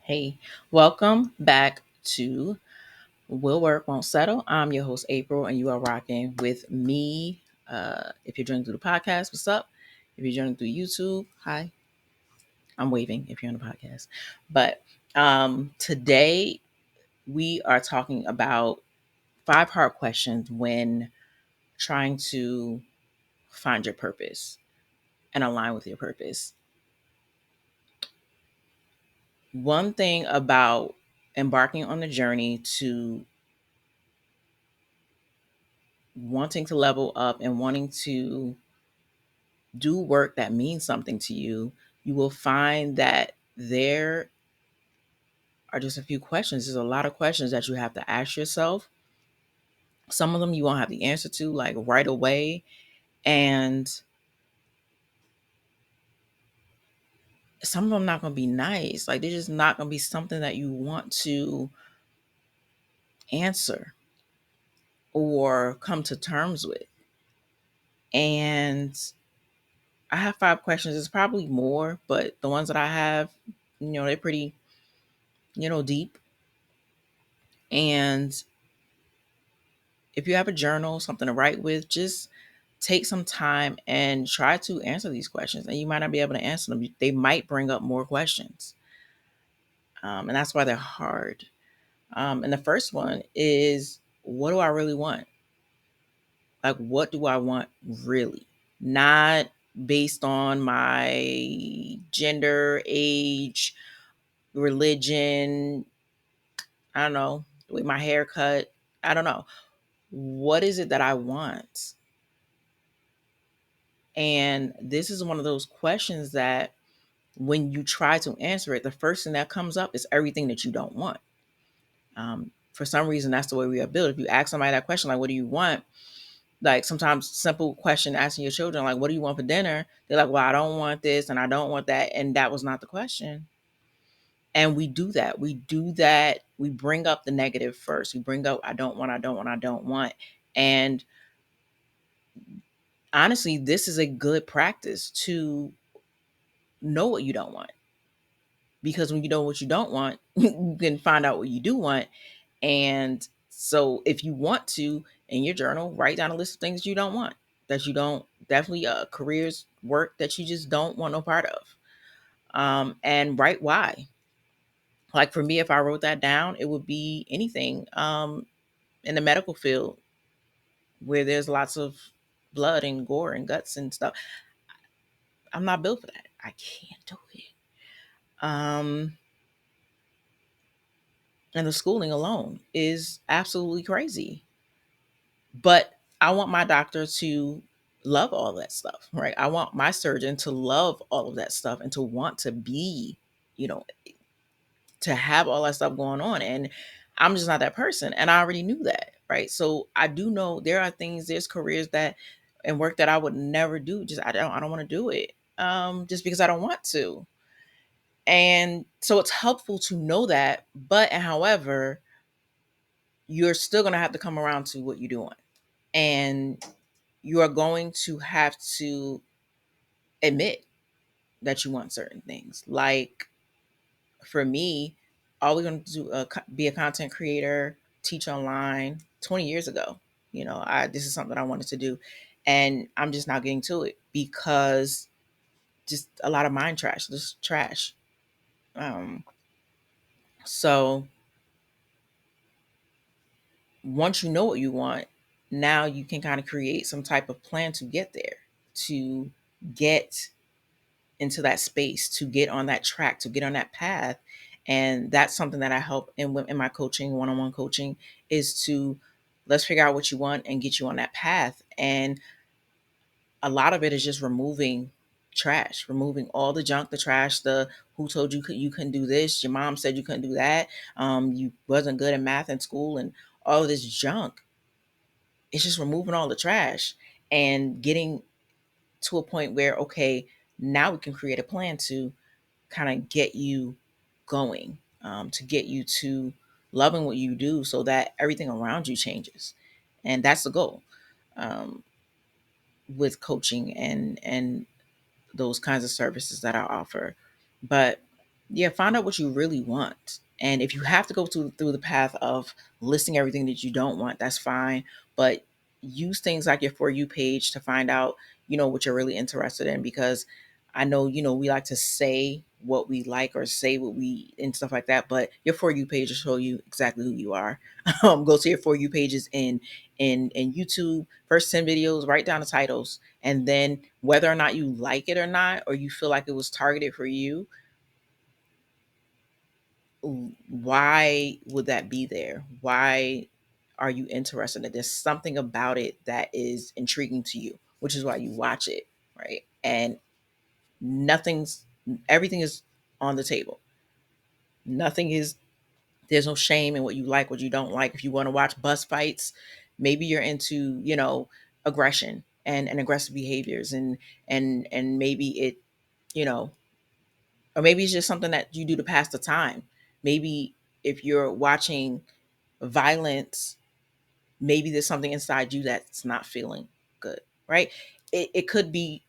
Hey, welcome back to Will Work Won't Settle. I'm your host, April, and you are rocking with me. If you're joining through the podcast, what's up? If you're joining through YouTube, hi. I'm waving if you're on the podcast. But today we are talking about five hard questions when trying to find your purpose and align with your purpose. One thing about embarking on the journey to wanting to level up and wanting to do work that means something to you, you will find that there are just a few questions. There's a lot of questions that you have to ask yourself. Some of them you won't have the answer to like right away. And some of them not going to be nice. Like they're just not going to be something that you want to answer or come to terms with. And I have five questions. It's probably more, but the ones that I have, they're pretty, deep. And if you have a journal, something to write with, just take some time and try to answer these questions. And you might not be able to answer them. They might bring up more questions. And that's why they're hard. And the first one is, what do I really want? Like, what do I want really? Not based on my gender, age, religion, I don't know, with my haircut. I don't know. What is it that I want? And this is one of those questions that when you try to answer it, the first thing that comes up is everything that you don't want. For some reason, that's the way we are built. If you ask somebody that question, like, what do you want? Like sometimes simple question asking your children, like, what do you want for dinner? They're like, well, I don't want this and I don't want that. And that was not the question. And we do that. We do that. We bring up the negative first. We bring up, I don't want, I don't want, I don't want. And honestly, this is a good practice to know what you don't want, because when you know what you don't want, you can find out what you do want. And so if you want to, in your journal, write down a list of things you don't want, that you don't, definitely careers, work that you just don't want no part of. And write why. Like for me, if I wrote that down, it would be anything in the medical field where there's lots of blood and gore and guts and stuff. I'm not built for that. I can't do it. Um, and the schooling alone is absolutely crazy. But I want my doctor to love all that stuff, right? I want my surgeon to love all of that stuff and to want to be, you know, to have all that stuff going on. And I'm just not that person. And I already knew that, right? So I do know there are things, there's careers that and work that I would never do. Just I don't want to do it. Just because I don't want to. And so it's helpful to know that. But however, you're still gonna have to come around to what you're doing. And you are going to have to admit that you want certain things. Like for me, all we're going to do be a content creator, teach online 20 years ago. I this is something that I wanted to do, and I'm just not getting to it because just a lot of mind trash, just trash. Um, so once you know what you want, now you can kind of create some type of plan to get there, to get into that space, to get on that track, to get on that path. And that's something that I help in my coaching, one-on-one coaching, is to let's figure out what you want and get you on that path. And a lot of it is just removing trash, removing all the junk, the trash, the who told you couldn't do this, your mom said you couldn't do that, you wasn't good at math in school, and all of this junk. It's just removing all the trash and getting to a point where, okay, now we can create a plan to kind of get you going, to get you to loving what you do so that everything around you changes. And that's the goal, um, with coaching and those kinds of services that I offer. But Yeah, find out what you really want. And if you have to go through the path of listing everything that you don't want, that's fine. But use things like your For You page to find out, what you're really interested in. Because I know, we like to say what we like or say what we and stuff like that. But your For You page will show you exactly who you are. Go to your For You pages in YouTube, first 10 videos, write down the titles. And then whether or not you like it or not, or you feel like it was targeted for you, why would that be there? Why are you interested in it? There's something about it that is intriguing to you, which is why you watch it, right? And nothing's everything is on the table. Nothing is There's no shame in what you like, what you don't like. If you want to watch bus fights, maybe you're into, aggression and aggressive behaviors and maybe it, you know, or maybe it's just something that you do to pass the time. Maybe if you're watching violence, maybe there's something inside you that's not feeling good, right? It could be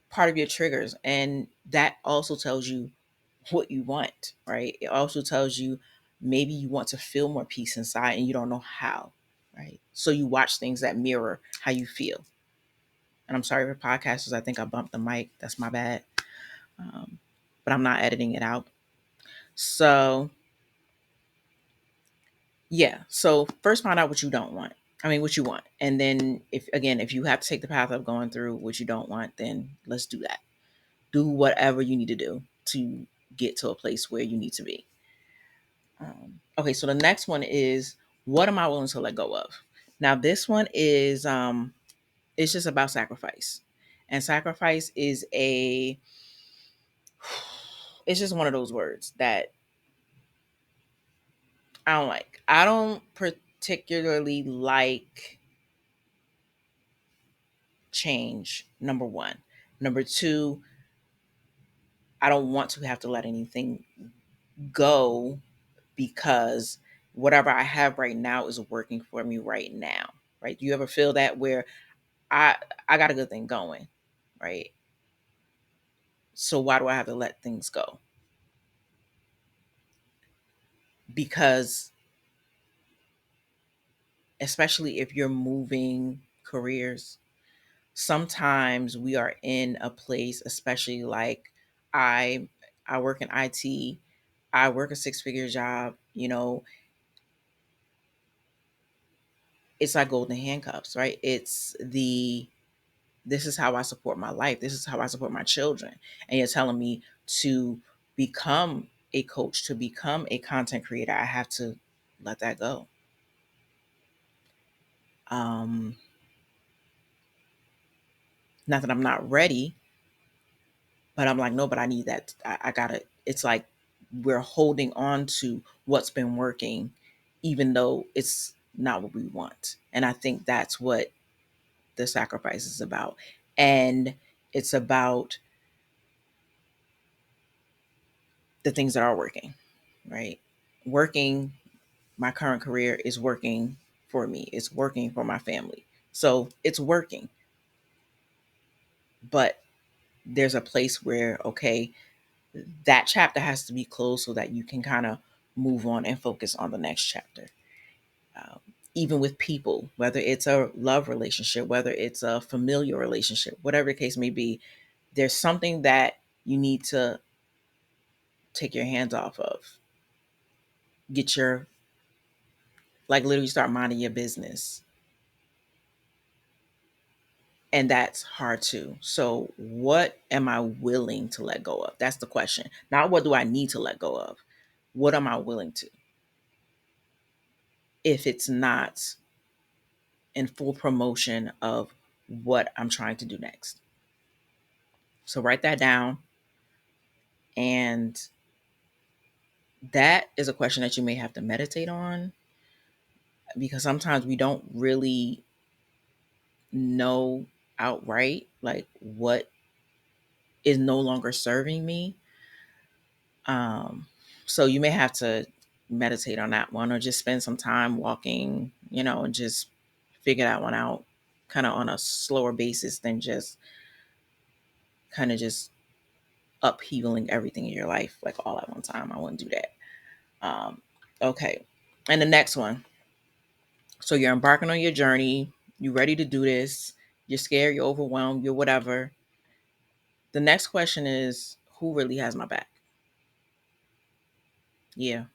part of your triggers, and that also tells you what you want, right? It also tells you maybe you want to feel more peace inside and you don't know how, right? So you watch things that mirror how you feel. And I'm sorry for podcasters, I think I bumped the mic. That's my bad. Um, but I'm not editing it out. So yeah. So first find out what you don't want. I mean, what you want. And then if you have to take the path of going through what you don't want, then let's do that. Do whatever you need to do to get to a place where you need to be. Okay. So the next one is, what am I willing to let go of? Now this one is, it's just about sacrifice. And sacrifice is it's just one of those words that I don't like. I don't particularly like change, number one. Number two, I don't want to have to let anything go because whatever I have right now is working for me right now. Right? Do you ever feel that where I I got a good thing going, right? So why do I have to let things go? Because especially if you're moving careers, sometimes we are in a place, especially like I I work in IT, I work a six-figure job, it's like golden handcuffs, right? This is how I support my life. This is how I support my children. And you're telling me to become a coach, to become a content creator, I have to let that go. Um, Not that I'm not ready, but I'm like, no, but I need that. I gotta, it's like we're holding on to what's been working, even though it's not what we want. And I think that's what the sacrifice is about. And it's about the things that are working, right? Working, my current career is working for me, it's working for my family. So it's working. But there's a place where, okay, that chapter has to be closed so that you can kind of move on and focus on the next chapter. Um, Even with people, whether it's a love relationship, whether it's a familiar relationship, whatever the case may be, there's something that you need to take your hands off of. Get your, like, literally start minding your business. And that's hard too. So, what am I willing to let go of? That's the question. Not what do I need to let go of? What am I willing to? If it's not in full promotion of what I'm trying to do next. So, write that down. And that is a question that you may have to meditate on because sometimes we don't really know outright like what is no longer serving me. So you may have to meditate on that one or just spend some time walking, and just figure that one out kind of on a slower basis than just kind of just upheavaling everything in your life like all at one time. I wouldn't do that. Okay. And the next one. So you're embarking on your journey. You're ready to do this. You're scared. You're overwhelmed. You're whatever. The next question is, who really has my back? Yeah.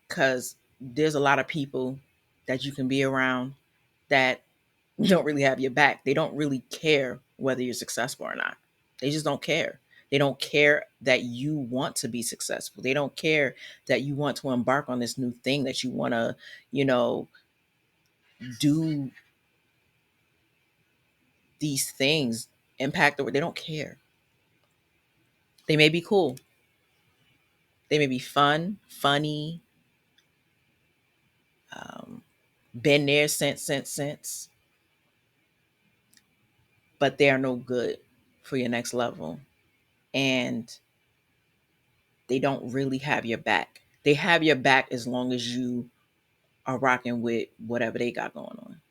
Because there's a lot of people that you can be around that don't really have your back. They don't really care whether you're successful or not. They just don't care. They don't care that you want to be successful. They don't care that you want to embark on this new thing, that you want to, you know, do these things, impact the world. They don't care. They may be cool. They may be fun, funny, um, been there since, but they are no good for your next level. And they don't really have your back. They have your back as long as you are rocking with whatever they got going on.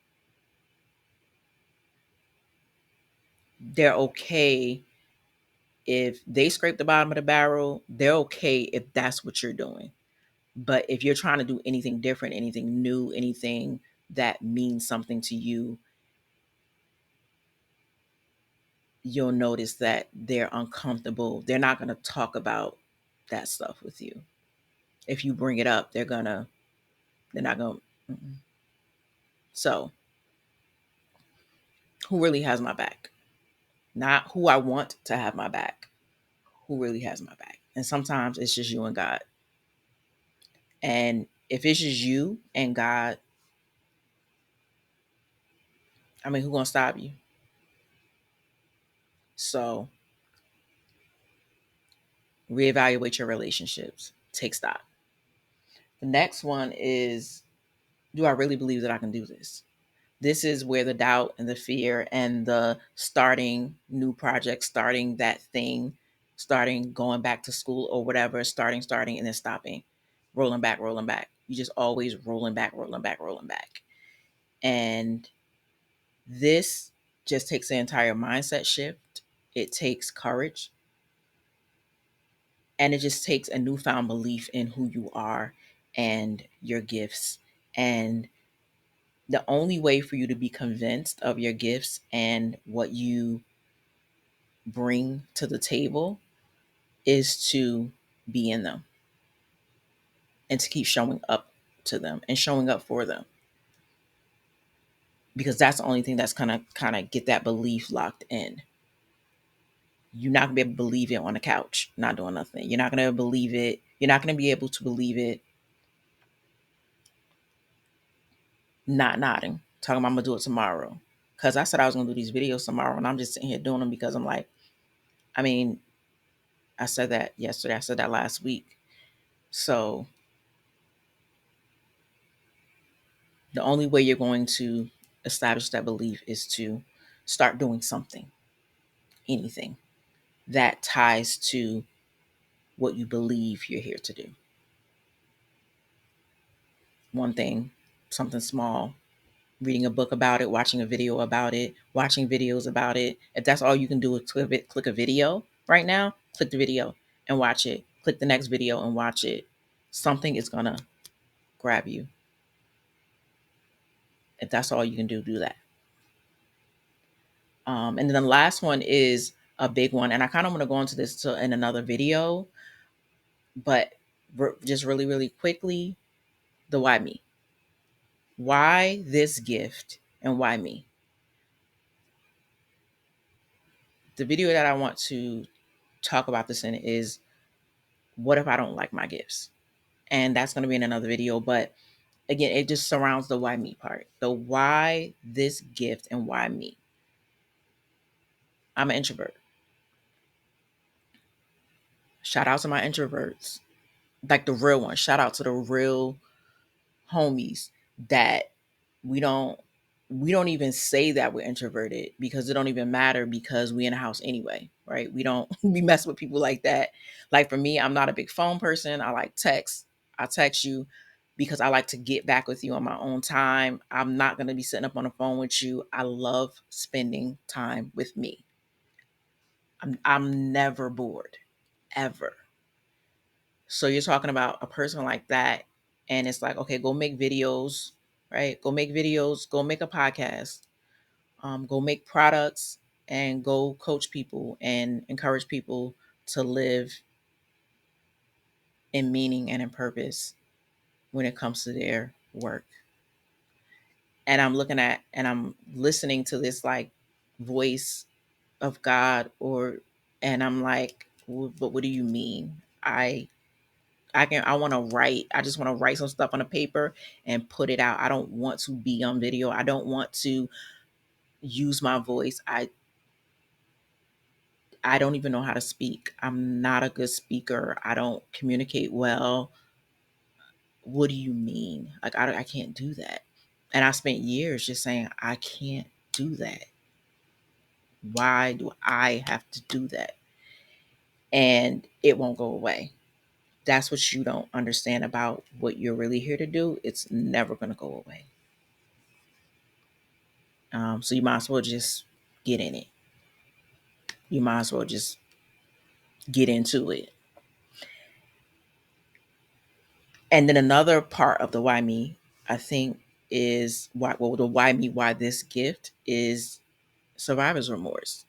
They're okay if they scrape the bottom of the barrel. They're okay if that's what you're doing. But if you're trying to do anything different, anything new, anything that means something to you, you'll notice that they're uncomfortable. They're not going to talk about that stuff with you. If you bring it up, they're not going to. So, who really has my back? Not who I want to have my back, who really has my back. And sometimes it's just you and God. And if it's just you and God, I mean, who gonna stop you? So reevaluate your relationships. Take stock. The next one is, do I really believe that I can do this? This is where the doubt and the fear and the starting new projects, starting that thing, starting going back to school or whatever, starting, and then stopping, rolling back, rolling back. You just always rolling back, rolling back, rolling back. And this just takes an entire mindset shift. It takes courage, and it just takes a newfound belief in who you are and your gifts. And the only way for you to be convinced of your gifts and what you bring to the table is to be in them and to keep showing up to them and showing up for them, because that's the only thing that's gonna kind of get that belief locked in. You're not gonna be able to believe it on the couch not doing nothing. You're not gonna believe it. You're not gonna be able to believe it not nodding, talking about I'm gonna do it tomorrow. Because I said I was gonna do these videos tomorrow, and I'm just sitting here doing them because I'm like, I mean, I said that yesterday. I said that last week. So the only way you're going to establish that belief is to start doing something, anything that ties to what you believe you're here to do. One thing, something small, reading a book about it, watching a video about it, watching videos about it. If that's all you can do is click a video right now, click the video and watch it. Click the next video and watch it. Something is going to grab you. If that's all you can do that. And then the last one is a big one. And I kind of want to go into this in another video, but just really, really quickly, the why me? Why this gift and why me? The video that I want to talk about this in is, what if I don't like my gifts? And that's going to be in another video. But again, it just surrounds the why me part. The why this gift and why me? I'm an introvert. Shout out to my introverts, like the real ones. Shout out to the real homies that we don't we don't even say that we're introverted, because it don't even matter, because we in a house anyway, right? We don't we mess with people like that. Like for me, I'm not a big phone person. I like text. I text you because I like to get back with you on my own time. I'm not going to be sitting up on the phone with you. I love spending time with me. I'm never bored, ever. So you're talking about a person like that, and it's like, okay, go make videos, right? Go make videos, go make a podcast, go make products, and go coach people and encourage people to live in meaning and in purpose when it comes to their work. And I'm looking at and I'm listening to this like voice of God, or and I'm like, but what do you mean? I want to write. I just want to write some stuff on a paper and put it out. I don't want to be on video. I don't want to use my voice. I don't even know how to speak. I'm not a good speaker. I don't communicate well. What do you mean? Like I can't do that. And I spent years just saying I can't do that. Why do I have to do that? And it won't go away. That's what you don't understand about what you're really here to do. It's never going to go away. So you might as well just get in it. You might as well just get into it. And then another part of the why me, I think, is the why me, why this gift is survivor's remorse.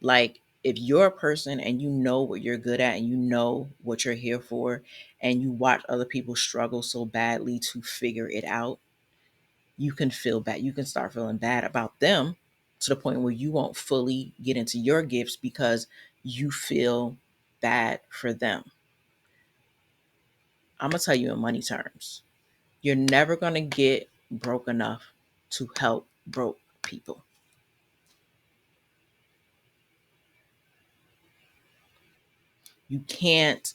Like, if you're a person and you know what you're good at and you know what you're here for, and you watch other people struggle so badly to figure it out, you can feel bad. You can start feeling bad about them to the point where you won't fully get into your gifts because you feel bad for them. I'm going to tell you in money terms, you're never going to get broke enough to help broke people. You can't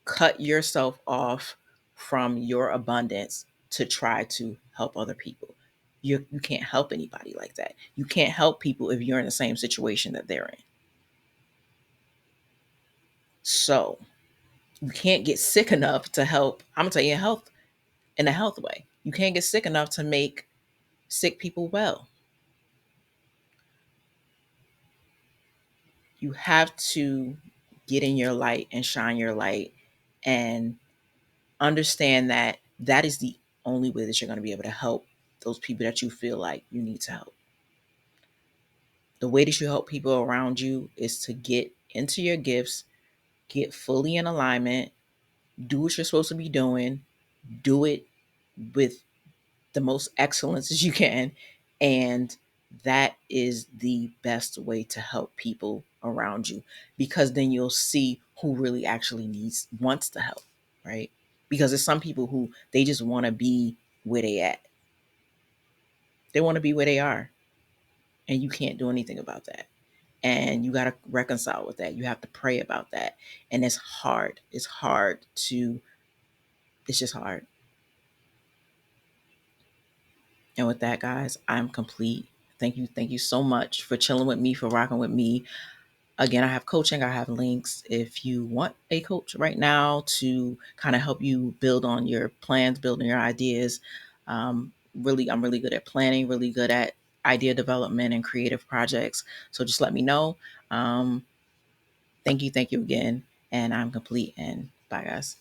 cut yourself off from your abundance to try to help other people. You can't help anybody like that. You can't help people if you're in the same situation that they're in. So you can't get sick enough to help. I'm gonna tell you in a health way. You can't get sick enough to make sick people well. You have to get in your light and shine your light and understand that that is the only way that you're going to be able to help those people that you feel like you need to help. The way that you help people around you is to get into your gifts, get fully in alignment, do what you're supposed to be doing, do it with the most excellence as you can. And that is the best way to help people around you, because then you'll see who really actually wants to help, right? Because there's some people who they just want to be where they at. They want to be where they are, and you can't do anything about that. And you got to reconcile with that. You have to pray about that. And it's hard. It's just hard. And with that, guys, I'm complete. Thank you. Thank you so much for chilling with me, for rocking with me. Again, I have coaching, I have links. If you want a coach right now to kind of help you build on your plans, build on your ideas, I'm really good at planning, really good at idea development and creative projects. So just let me know. Thank you again. And I'm complete. And bye, guys.